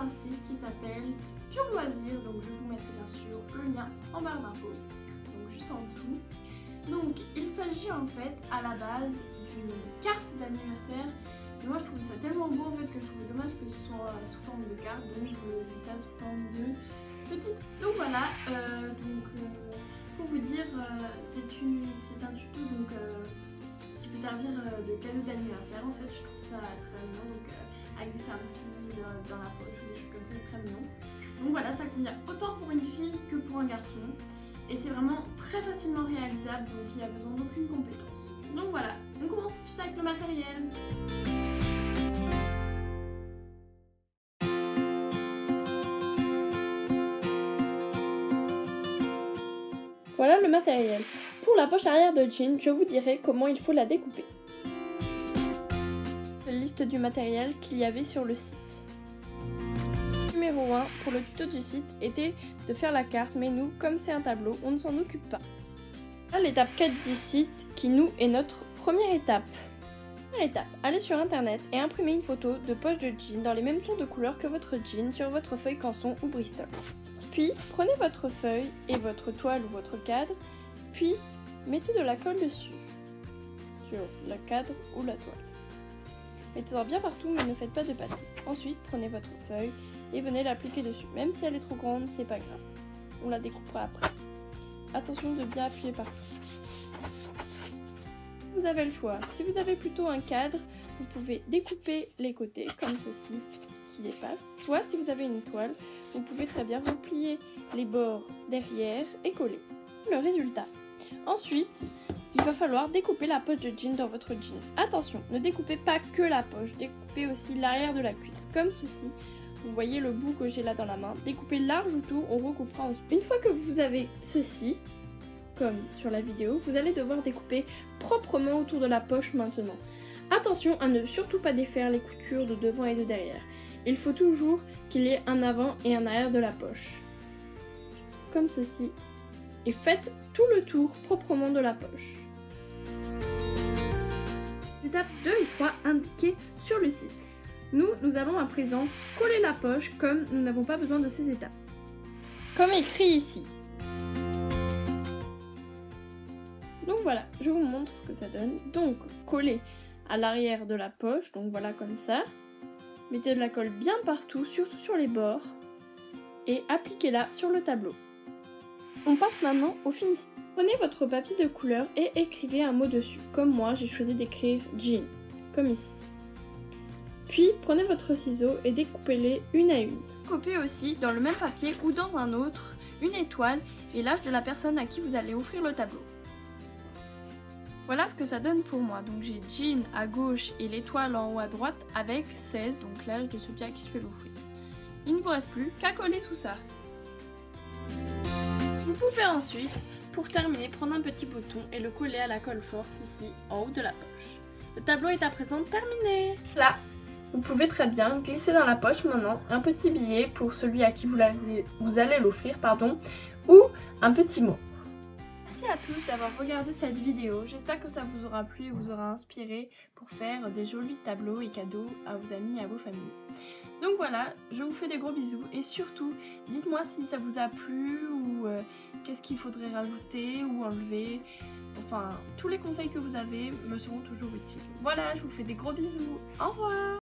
un site qui s'appelle Pure Loisir, donc je vous mettrai bien sûr le lien en barre d'infos, donc juste en dessous. Donc il s'agit en fait à la base d'une carte d'anniversaire. Mais moi je trouvais ça tellement beau en fait que je trouvais dommage que ce soit sous forme de carte, donc je fais ça sous forme de petite. Donc voilà, pour vous dire, c'est un tuto donc, qui peut servir de cadeau d'anniversaire. En fait je trouve ça très mignon, donc à glisser un petit peu dans la poche ou des choses comme ça, c'est très mignon. Donc voilà, ça convient autant pour une fille que pour un garçon. Et c'est vraiment très facilement réalisable, donc il n'y a besoin d'aucune compétence. Donc voilà, on commence tout de suite avec le matériel. Voilà le matériel. Pour la poche arrière de jean, je vous dirai comment il faut la découper. La liste du matériel qu'il y avait sur le site. Numéro 1 pour le tuto du site était de faire la carte, mais nous, comme c'est un tableau, on ne s'en occupe pas. Là, l'étape 4 du site, qui nous est notre première étape. Première étape, allez sur internet et imprimez une photo de poche de jean dans les mêmes tons de couleur que votre jean sur votre feuille Canson ou Bristol. Puis, prenez votre feuille et votre toile ou votre cadre, puis mettez de la colle dessus, sur le cadre ou la toile. Mettez-en bien partout, mais ne faites pas de pâté. Ensuite, prenez votre feuille et venez l'appliquer dessus. Même si elle est trop grande, c'est pas grave. On la découpera après. Attention de bien appuyer partout. Vous avez le choix. Si vous avez plutôt un cadre, vous pouvez découper les côtés comme ceci qui dépasse. Soit si vous avez une toile, vous pouvez très bien replier les bords derrière et coller. Le résultat. Ensuite, il va falloir découper la poche de jean dans votre jean. Attention, ne découpez pas que la poche, découpez aussi l'arrière de la cuisse, comme ceci. Vous voyez le bout que j'ai là dans la main. Découpez large autour, on recoupera ensuite. Une fois que vous avez ceci, comme sur la vidéo, vous allez devoir découper proprement autour de la poche maintenant. Attention à ne surtout pas défaire les coutures de devant et de derrière. Il faut toujours qu'il y ait un avant et un arrière de la poche. Comme ceci. Et faites tout le tour proprement de la poche. Étapes 2 et 3 indiquées sur le site. Nous allons à présent coller la poche comme nous n'avons pas besoin de ces étapes. Comme écrit ici. Donc voilà, je vous montre ce que ça donne. Donc, coller à l'arrière de la poche, donc voilà comme ça. Mettez de la colle bien partout, surtout sur les bords. Et appliquez-la sur le tableau. On passe maintenant au finissant. Prenez votre papier de couleur et écrivez un mot dessus. Comme moi, j'ai choisi d'écrire jean, comme ici. Puis, prenez votre ciseau et découpez-les une à une. Copiez aussi dans le même papier ou dans un autre une étoile et l'âge de la personne à qui vous allez offrir le tableau. Voilà ce que ça donne pour moi. Donc j'ai jean à gauche et l'étoile en haut à droite avec 16, donc l'âge de celui à qui je vais l'offrir. Il ne vous reste plus qu'à coller tout ça. Vous pouvez ensuite, pour terminer, prendre un petit bouton et le coller à la colle forte ici en haut de la poche. Le tableau est à présent terminé. Là, vous pouvez très bien glisser dans la poche maintenant un petit billet pour celui à qui vous allez l'offrir, ou un petit mot. Merci à tous d'avoir regardé cette vidéo. J'espère que ça vous aura plu et vous aura inspiré pour faire des jolis tableaux et cadeaux à vos amis et à vos familles. Donc voilà, je vous fais des gros bisous et surtout, dites-moi si ça vous a plu ou qu'est-ce qu'il faudrait rajouter ou enlever. Enfin, tous les conseils que vous avez me seront toujours utiles. Voilà, je vous fais des gros bisous. Au revoir!